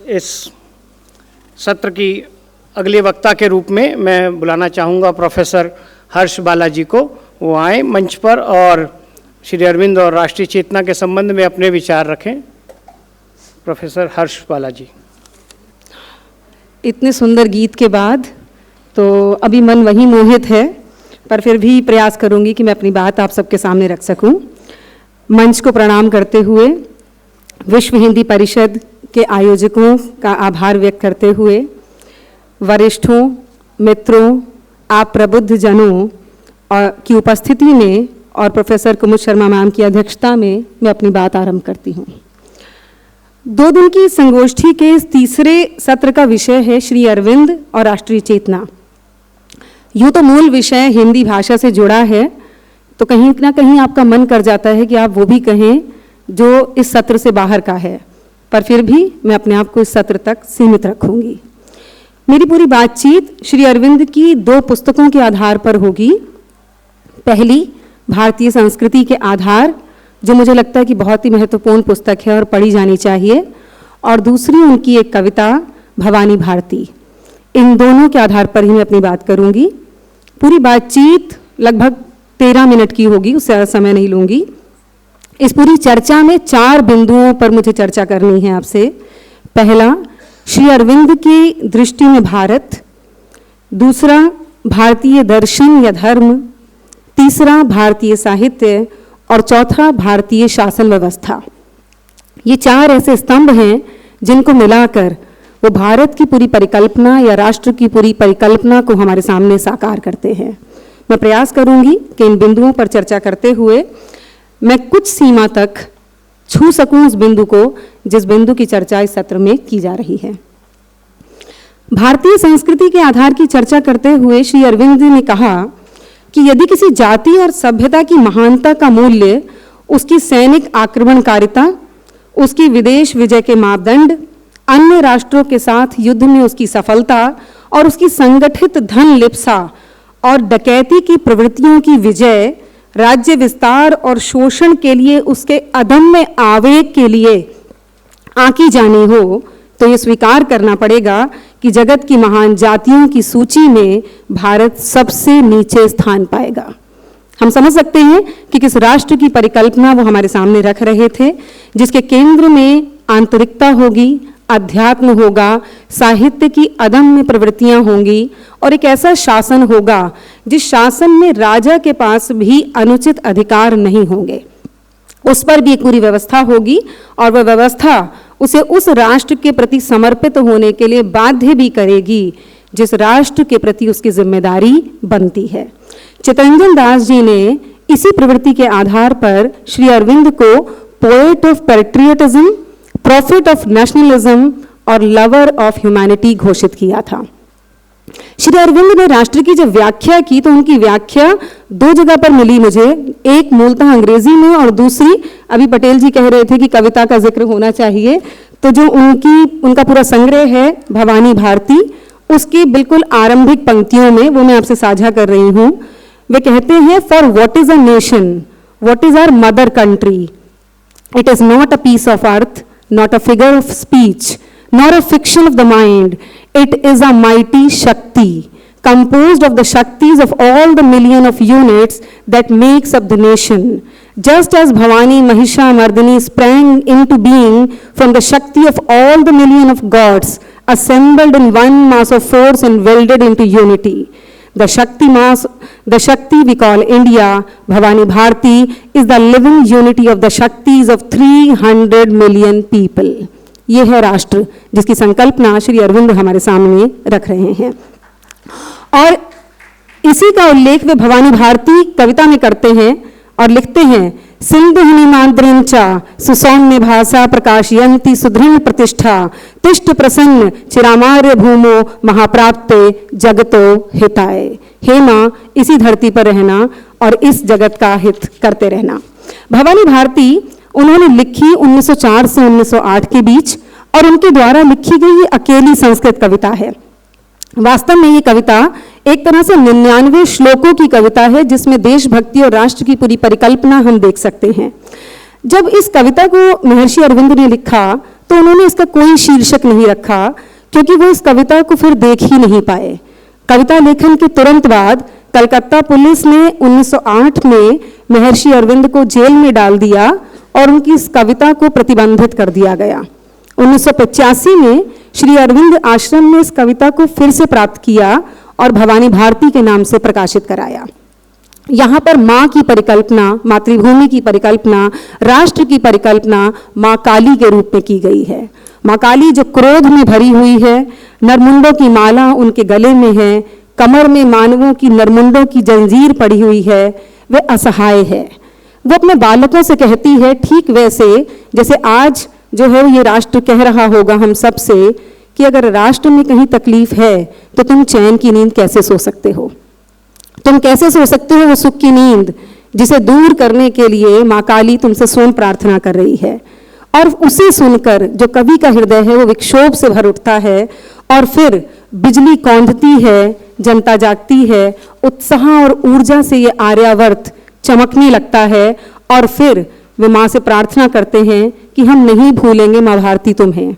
इस सत्र की अगले वक्ता के रूप में मैं बुलाना चाहूँगा प्रोफेसर हर्ष बालाजी को। वो आए मंच पर और श्री अरविंद और राष्ट्रीय चेतना के संबंध में अपने विचार रखें। प्रोफेसर हर्ष बालाजी। इतने सुंदर गीत के बाद तो अभी मन वही मोहित है, पर फिर भी प्रयास करूंगी कि मैं अपनी बात आप सबके सामने रख सकूं। मंच को प्रणाम करते हुए विश्व हिंदी परिषद के आयोजकों का आभार व्यक्त करते हुए, वरिष्ठों, मित्रों, आप प्रबुद्ध जनों की उपस्थिति में और प्रोफेसर कुमुद शर्मा मैम की अध्यक्षता में मैं अपनी बात आरंभ करती हूँ। 2 दिन की संगोष्ठी के इस तीसरे सत्र का विषय है श्री अरविंद और राष्ट्रीय चेतना। यूँ तो मूल विषय हिंदी भाषा से जुड़ा है, तो कहीं ना कहीं आपका मन कर जाता है कि आप वो भी कहें जो इस सत्र से बाहर का है, पर फिर भी मैं अपने आप को इस सत्र तक सीमित रखूंगी। मेरी पूरी बातचीत श्री अरविंद की 2 पुस्तकों के आधार पर होगी। पहली, भारतीय संस्कृति के आधार, जो मुझे लगता है कि बहुत ही महत्वपूर्ण पुस्तक है और पढ़ी जानी चाहिए, और दूसरी उनकी एक कविता भवानी भारती। इन दोनों के आधार पर ही मैं अपनी बात करूंगी। पूरी बातचीत लगभग 13 मिनट की होगी, उससे ज़्यादा समय नहीं लूंगी। इस पूरी चर्चा में 4 बिंदुओं पर मुझे चर्चा करनी है आपसे। पहला, श्री अरविंद की दृष्टि में भारत। दूसरा, भारतीय दर्शन या धर्म। तीसरा, भारतीय साहित्य। और चौथा, भारतीय शासन व्यवस्था। ये 4 ऐसे स्तंभ हैं जिनको मिलाकर वो भारत की पूरी परिकल्पना या राष्ट्र की पूरी परिकल्पना को हमारे सामने साकार करते हैं। मैं प्रयास करूंगी कि इन बिंदुओं पर चर्चा करते हुए मैं कुछ सीमा तक छू सकूं उस बिंदु को जिस बिंदु की चर्चा इस सत्र में की जा रही है। भारतीय संस्कृति के आधार की चर्चा करते हुए श्री अरविंद ने कहा कि यदि किसी जाति और सभ्यता की महानता का मूल्य उसकी सैनिक आक्रमणकारिता, उसकी विदेश विजय के मापदंड, अन्य राष्ट्रों के साथ युद्ध में उसकी सफलता और उसकी संगठित धन लिप्सा और डकैती की प्रवृत्तियों की विजय, राज्य विस्तार और शोषण के लिए उसके अदम्य आवेग के लिए आंकी जानी हो, तो ये स्वीकार करना पड़ेगा कि जगत की महान जातियों की सूची में भारत सबसे नीचे स्थान पाएगा। हम समझ सकते हैं कि किस राष्ट्र की परिकल्पना वो हमारे सामने रख रहे थे, जिसके केंद्र में आंतरिकता होगी, अध्यात्म होगा, साहित्य की अदम्य प्रवृत्तियां होंगी और एक ऐसा शासन होगा जिस शासन में राजा के पास भी अनुचित अधिकार नहीं होंगे। उस पर भी एक पूरी व्यवस्था होगी और वह व्यवस्था उसे उस राष्ट्र के प्रति समर्पित होने के लिए बाध्य भी करेगी जिस राष्ट्र के प्रति उसकी जिम्मेदारी बनती है। चित्तरंजन दास जी ने इसी प्रवृत्ति के आधार पर श्री अरविंद को poet of patriotism, profit of nationalism और लवर ऑफ ह्यूमैनिटी घोषित किया था। श्री अरविंद ने राष्ट्र की जब व्याख्या की तो उनकी व्याख्या 2 जगह पर मिली मुझे, एक मूलतः अंग्रेजी में और दूसरी, अभी पटेल जी कह रहे थे कि कविता का जिक्र होना चाहिए, तो जो उनका पूरा संग्रह है भवानी भारती, उसकी बिल्कुल आरंभिक पंक्तियों में वो मैं आपसे साझा कर रही हूँ। वे कहते हैं, for what is a nation, what is our mother country, it is not a piece of earth, not a figure of speech, nor a fiction of the mind. It is a mighty Shakti, composed of the Shaktis of all the million of units that makes up the nation. Just as Bhavani Mahishamardini sprang into being from the Shakti of all the million of gods, assembled in one mass of force and welded into unity. The Shakti we call India, Bhavani Bharati, is the living unity of the Shaktis of 300 million people. ये है राष्ट्र जिसकी संकल्पना श्री अरविंद हमारे सामने रख रहे हैं। और इसी का उल्लेख वे भवानी भारती कविता में करते हैं और लिखते हैं, सिंधु हिमाद्रिंचा सुसौम्य भाषा प्रकाशयंती सुदृढ़ प्रतिष्ठा तिष्ठ प्रसन्न चिरामार्य भूमो महाप्राप्ते जगतो हिताय। हे माँ, इसी धरती पर रहना और इस जगत का हित करते रहना। भवानी भारती उन्होंने लिखी 1904 से 1908 के बीच और उनके द्वारा लिखी गई ये अकेली संस्कृत कविता है। वास्तव में ये कविता एक तरह से 99 श्लोकों की कविता है जिसमें देशभक्ति और राष्ट्र की पूरी परिकल्पना हम देख सकते हैं। जब इस कविता को महर्षि अरविंद ने लिखा तो उन्होंने इसका कोई शीर्षक नहीं रखा, क्योंकि वो इस कविता को फिर देख ही नहीं पाए। कविता लेखन के तुरंत बाद कलकत्ता पुलिस ने 1908 में महर्षि अरविंद को जेल में डाल दिया और उनकी इस कविता को प्रतिबंधित कर दिया गया। 1985 में श्री अरविंद आश्रम ने इस कविता को फिर से प्राप्त किया और भवानी भारती के नाम से प्रकाशित कराया। यहाँ पर माँ की परिकल्पना, मातृभूमि की परिकल्पना, राष्ट्र की परिकल्पना माँ काली के रूप में की गई है। माँ काली जो क्रोध में भरी हुई है, नरमुंडों की माला उनके गले में है, कमर में मानवों की नरमुंडों की जंजीर पड़ी हुई है, वे असहाय है। वो अपने बालकों से कहती है, ठीक वैसे जैसे आज जो है ये राष्ट्र कह रहा होगा हम सब से कि अगर राष्ट्र में कहीं तकलीफ है तो तुम चैन की नींद कैसे सो सकते हो, तुम कैसे सो सकते हो वो सुख की नींद जिसे दूर करने के लिए माँ काली तुमसे स्वयं प्रार्थना कर रही है। और उसे सुनकर जो कवि का हृदय है वो विक्षोभ से भर उठता है और फिर बिजली कौंधती है, जनता जागती है, उत्साह और ऊर्जा से ये आर्यावर्त चमकने लगता है और फिर वे माँ से प्रार्थना करते हैं कि हम नहीं भूलेंगे माँ भारती तुम्हें।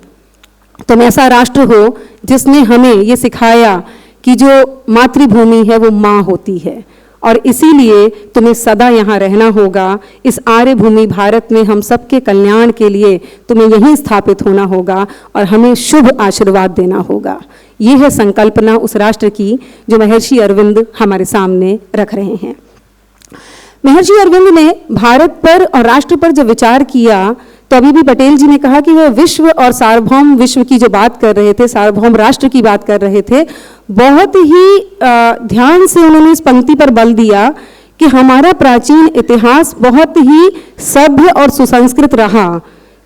तुम ऐसा राष्ट्र हो जिसने हमें ये सिखाया कि जो मातृभूमि है वो माँ होती है और इसीलिए तुम्हें सदा यहाँ रहना होगा। इस आर्य भूमि भारत में हम सबके कल्याण के लिए तुम्हें यहीं स्थापित होना होगा और हमें शुभ आशीर्वाद देना होगा। ये है संकल्पना उस राष्ट्र की जो महर्षि अरविंद हमारे सामने रख रहे हैं। महर्षि अरविंद ने भारत पर और राष्ट्र पर जब विचार किया तो अभी भी पटेल जी ने कहा कि वह विश्व और सार्वभौम विश्व की जो बात कर रहे थे, सार्वभौम राष्ट्र की बात कर रहे थे, बहुत ही ध्यान से उन्होंने इस पंक्ति पर बल दिया कि हमारा प्राचीन इतिहास बहुत ही सभ्य और सुसंस्कृत रहा,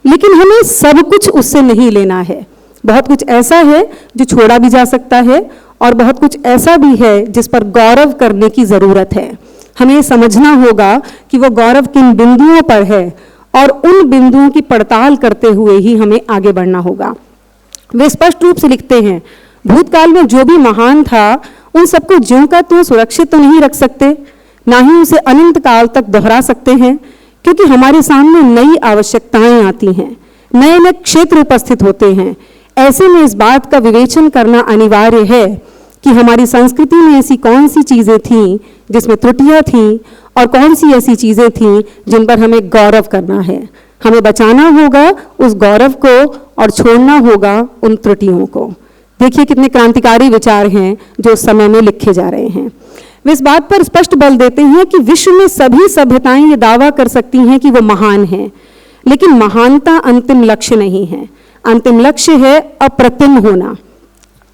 लेकिन हमें सब कुछ उससे नहीं लेना है। बहुत कुछ ऐसा है जो छोड़ा भी जा सकता है और बहुत कुछ ऐसा भी है जिस पर गौरव करने की ज़रूरत है। हमें समझना होगा कि वो गौरव किन बिंदुओं पर है और उन बिंदुओं की पड़ताल करते हुए ही हमें आगे बढ़ना होगा। वे स्पष्ट रूप से लिखते हैं, भूतकाल में जो भी महान था उन सबको ज्यों का त्यों सुरक्षित तो नहीं रख सकते, ना ही उसे अनंत काल तक दोहरा सकते हैं, क्योंकि हमारे सामने नई आवश्यकताएं आती हैं, नए नए क्षेत्र उपस्थित होते हैं। ऐसे में इस बात का विवेचन करना अनिवार्य है कि हमारी संस्कृति में ऐसी कौन सी चीज़ें थीं जिसमें त्रुटियां थीं और कौन सी ऐसी चीज़ें थीं जिन पर हमें गौरव करना है। हमें बचाना होगा उस गौरव को और छोड़ना होगा उन त्रुटियों को। देखिए कितने क्रांतिकारी विचार हैं जो उस समय में लिखे जा रहे हैं। वे इस बात पर स्पष्ट बल देते हैं कि विश्व में सभी सभ्यताएं ये दावा कर सकती हैं कि वो महान हैं, लेकिन महानता अंतिम लक्ष्य नहीं है। अंतिम लक्ष्य है अप्रतिम होना,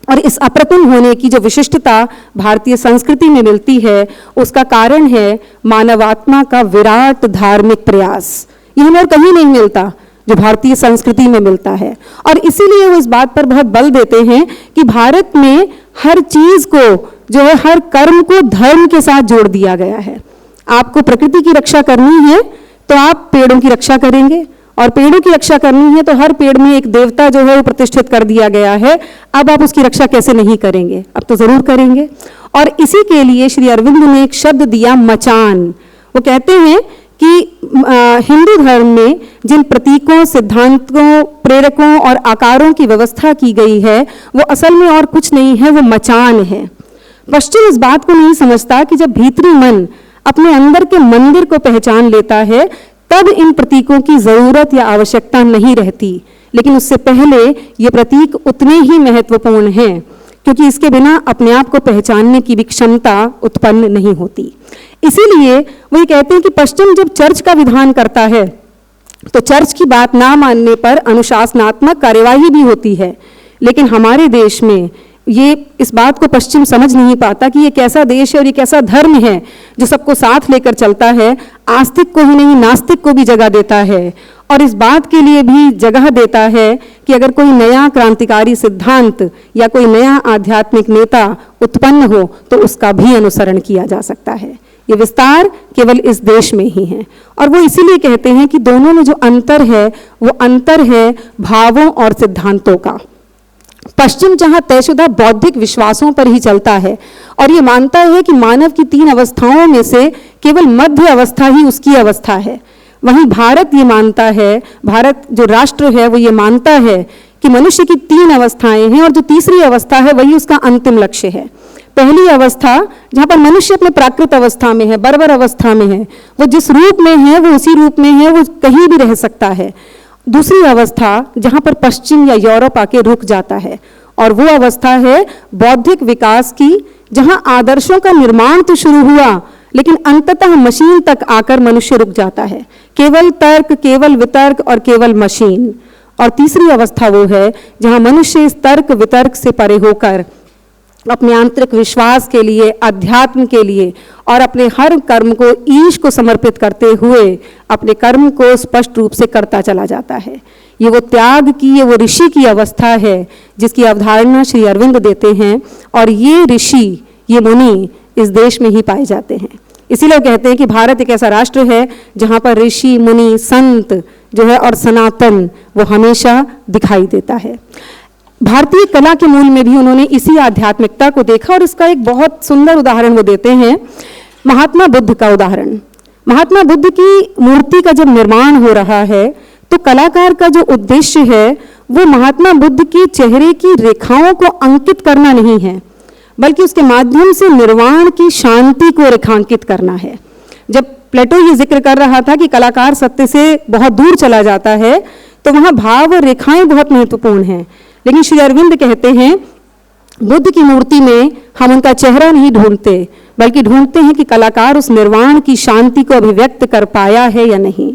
और इस अप्रतिम होने की जो विशिष्टता भारतीय संस्कृति में मिलती है उसका कारण है मानवात्मा का विराट धार्मिक प्रयास। यह हमें और कहीं नहीं मिलता जो भारतीय संस्कृति में मिलता है, और इसीलिए वो इस बात पर बहुत बल देते हैं कि भारत में हर चीज को जो है, हर कर्म को धर्म के साथ जोड़ दिया गया है। आपको प्रकृति की रक्षा करनी है तो आप पेड़ों की रक्षा करेंगे, और पेड़ों की रक्षा करनी है तो हर पेड़ में एक देवता जो है वो प्रतिष्ठित कर दिया गया है। अब आप उसकी रक्षा कैसे नहीं करेंगे? अब तो जरूर करेंगे। और इसी के लिए श्री अरविंद ने एक शब्द दिया, मचान। वो कहते हैं कि हिंदू धर्म में जिन प्रतीकों, सिद्धांतों, प्रेरकों और आकारों की व्यवस्था की गई है वो असल में और कुछ नहीं है, वो मचान है। पश्चिम इस बात को नहीं समझता कि जब भीतरी मन अपने अंदर के मंदिर को पहचान लेता है तब इन प्रतीकों की जरूरत या आवश्यकता नहीं रहती, लेकिन उससे पहले ये प्रतीक उतने ही महत्वपूर्ण हैं, क्योंकि इसके बिना अपने आप को पहचानने की भी क्षमता उत्पन्न नहीं होती। इसीलिए वो ये कहते हैं कि पश्चिम जब चर्च का विधान करता है तो चर्च की बात ना मानने पर अनुशासनात्मक कार्यवाही भी होती है, लेकिन हमारे देश में ये इस बात को पश्चिम समझ नहीं पाता कि ये कैसा देश है और ये कैसा धर्म है जो सबको साथ लेकर चलता है, आस्तिक को ही नहीं नास्तिक को भी जगह देता है, और इस बात के लिए भी जगह देता है कि अगर कोई नया क्रांतिकारी सिद्धांत या कोई नया आध्यात्मिक नेता उत्पन्न हो तो उसका भी अनुसरण किया जा सकता है। ये विस्तार केवल इस देश में ही है, और वो इसीलिए कहते हैं कि दोनों में जो अंतर है वो अंतर है भावों और सिद्धांतों का। पश्चिम जहां तयशुदा बौद्धिक विश्वासों पर ही चलता है और ये मानता है कि मानव की 3 अवस्थाओं में से केवल मध्य अवस्था ही उसकी अवस्था है। वहीं भारत ये मानता है, भारत जो राष्ट्र है वो ये मानता है कि मनुष्य की 3 अवस्थाएं हैं और जो तीसरी अवस्था है वही उसका अंतिम लक्ष्य है। पहली अवस्था जहाँ पर मनुष्य अपने प्राकृत अवस्था में है, बर्बर अवस्था में है, वो जिस रूप में है वो उसी रूप में है, वो कहीं भी रह सकता है। दूसरी अवस्था जहाँ पर पश्चिम या यूरोप आके रुक जाता है, और वो अवस्था है बौद्धिक विकास की, जहाँ आदर्शों का निर्माण तो शुरू हुआ लेकिन अंततः मशीन तक आकर मनुष्य रुक जाता है, केवल तर्क, केवल वितर्क और केवल मशीन। और तीसरी अवस्था वो है जहाँ मनुष्य इस तर्क वितर्क से परे होकर अपने आंतरिक विश्वास के लिए, अध्यात्म के लिए और अपने हर कर्म को ईश को समर्पित करते हुए अपने कर्म को स्पष्ट रूप से करता चला जाता है। ये वो त्याग की, ये वो ऋषि की अवस्था है जिसकी अवधारणा श्री अरविंद देते हैं, और ये ऋषि, ये मुनि इस देश में ही पाए जाते हैं। इसीलिए कहते हैं कि भारत एक ऐसा राष्ट्र है जहाँ पर ऋषि, मुनि, संत जो है और सनातन वो हमेशा दिखाई देता है। भारतीय कला के मूल में भी उन्होंने इसी आध्यात्मिकता को देखा, और इसका एक बहुत सुंदर उदाहरण वो देते हैं, महात्मा बुद्ध का उदाहरण। महात्मा बुद्ध की मूर्ति का जब निर्माण हो रहा है तो कलाकार का जो उद्देश्य है वो महात्मा बुद्ध के चेहरे की रेखाओं को अंकित करना नहीं है, बल्कि उसके माध्यम से निर्वाण की शांति को रेखांकित करना है। जब प्लेटो ये जिक्र कर रहा था कि कलाकार सत्य से बहुत दूर चला जाता है, तो वहाँ भाव और रेखाएं बहुत महत्वपूर्ण हैं। लेकिन श्री अरविंद कहते हैं बुद्ध की मूर्ति में हम उनका चेहरा नहीं ढूंढते, बल्कि ढूंढते हैं कि कलाकार उस निर्वाण की शांति को अभिव्यक्त कर पाया है या नहीं।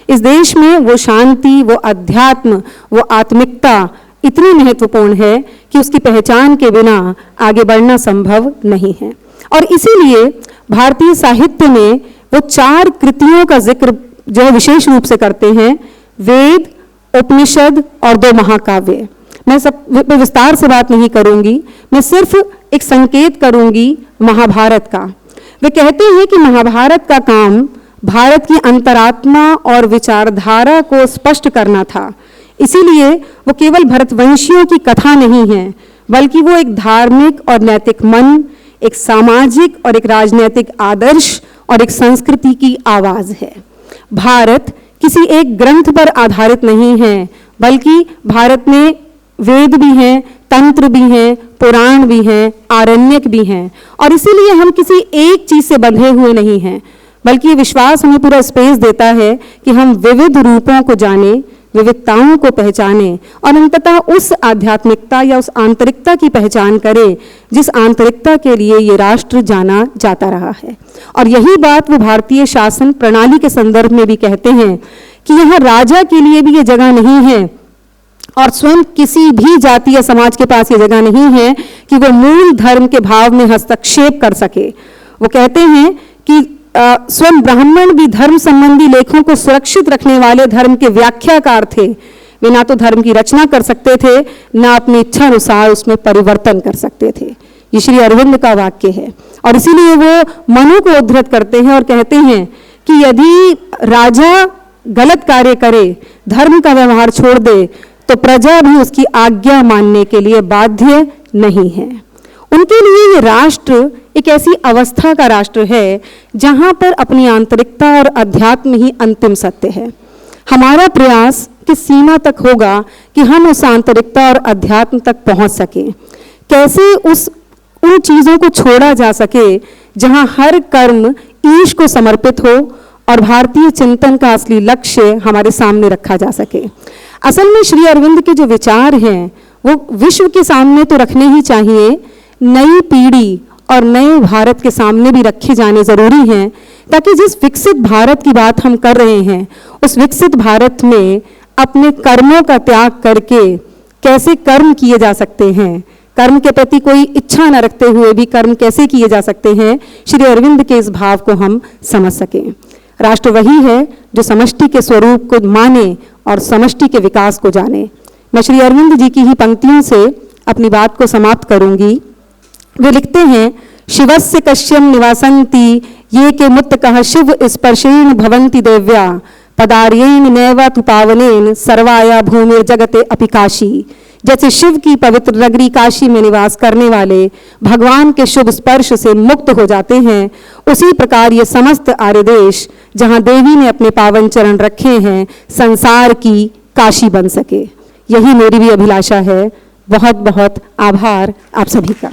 इस देश में वो शांति, वो अध्यात्म, वो आत्मिकता इतनी महत्वपूर्ण है कि उसकी पहचान के बिना आगे बढ़ना संभव नहीं है। और इसीलिए भारतीय साहित्य में वो 4 कृतियों का जिक्र जो है विशेष रूप से करते हैं, वेद, उपनिषद और 2 महाकाव्य। मैं सब पे विस्तार से बात नहीं करूंगी, मैं सिर्फ एक संकेत करूंगी महाभारत का। वे कहते हैं कि महाभारत का काम भारत की अंतरात्मा और विचारधारा को स्पष्ट करना था। इसीलिए वो केवल भरतवंशियों की कथा नहीं है, बल्कि वो एक धार्मिक और नैतिक मन, एक सामाजिक और एक राजनैतिक आदर्श और एक संस्कृति की आवाज है। भारत किसी एक ग्रंथ पर आधारित नहीं है, बल्कि भारत में वेद भी हैं, तंत्र भी हैं, पुराण भी हैं, आरण्यक भी हैं, और इसीलिए हम किसी एक चीज से बंधे हुए नहीं हैं, बल्कि ये विश्वास हमें पूरा स्पेस देता है कि हम विविध रूपों को जाने, विविधताओं को पहचाने और अंततः उस आध्यात्मिकता या उस आंतरिकता की पहचान करें जिस आंतरिकता के लिए ये राष्ट्र जाना जाता रहा है। और यही बात वो भारतीय शासन प्रणाली के संदर्भ में भी कहते हैं कि यहाँ राजा के लिए भी ये जगह नहीं है और स्वयं किसी भी जाति या समाज के पास ये जगह नहीं है कि वो मूल धर्म के भाव में हस्तक्षेप कर सके। वो कहते हैं कि स्वयं ब्राह्मण भी धर्म संबंधी लेखों को सुरक्षित रखने वाले धर्म के व्याख्याकार थे। वे ना तो धर्म की रचना कर सकते थे, ना अपनी इच्छा अनुसार उसमें परिवर्तन कर सकते थे। ये श्री अरविंद का वाक्य है, और इसीलिए वो मनु को उद्धृत करते हैं और कहते हैं कि यदि राजा गलत कार्य करे, धर्म का व्यवहार छोड़ दे, तो प्रजा भी उसकी आज्ञा मानने के लिए बाध्य नहीं है। उनके लिए ये राष्ट्र एक ऐसी अवस्था का राष्ट्र है जहां पर अपनी आंतरिकता और अध्यात्म ही अंतिम सत्य है। हमारा प्रयास किस सीमा तक होगा कि हम उस आंतरिकता और अध्यात्म तक पहुंच सके, कैसे उन चीजों को छोड़ा जा सके जहां हर कर्म ईश को समर्पित हो और भारतीय चिंतन का असली लक्ष्य हमारे सामने रखा जा सके। असल में श्री अरविंद के जो विचार हैं वो विश्व के सामने तो रखने ही चाहिए, नई पीढ़ी और नए भारत के सामने भी रखे जाने जरूरी हैं, ताकि जिस विकसित भारत की बात हम कर रहे हैं उस विकसित भारत में अपने कर्मों का त्याग करके कैसे कर्म किए जा सकते हैं, कर्म के प्रति कोई इच्छा न रखते हुए भी कर्म कैसे किए जा सकते हैं, श्री अरविंद के इस भाव को हम समझ सकें। राष्ट्र वही है जो समष्टि के स्वरूप को माने और समष्टि के विकास को जाने। मैं श्री अरविंद जी की ही पंक्तियों से अपनी बात को समाप्त करूंगी। वे लिखते हैं, शिवस्य कश्यम निवासंती ये के मुत्तकः शिव स्पर्शेण भवन्ति देव्या पदार्येण नैव तु पावनेन सर्वाया भूमिर्जगते अपि काशी। जैसे शिव की पवित्र नगरी काशी में निवास करने वाले भगवान के शुभ स्पर्श से मुक्त हो जाते हैं, उसी प्रकार ये समस्त आर्य देश जहाँ देवी ने अपने पावन चरण रखे हैं, संसार की काशी बन सके। यही मेरी भी अभिलाषा है। बहुत बहुत आभार आप सभी का।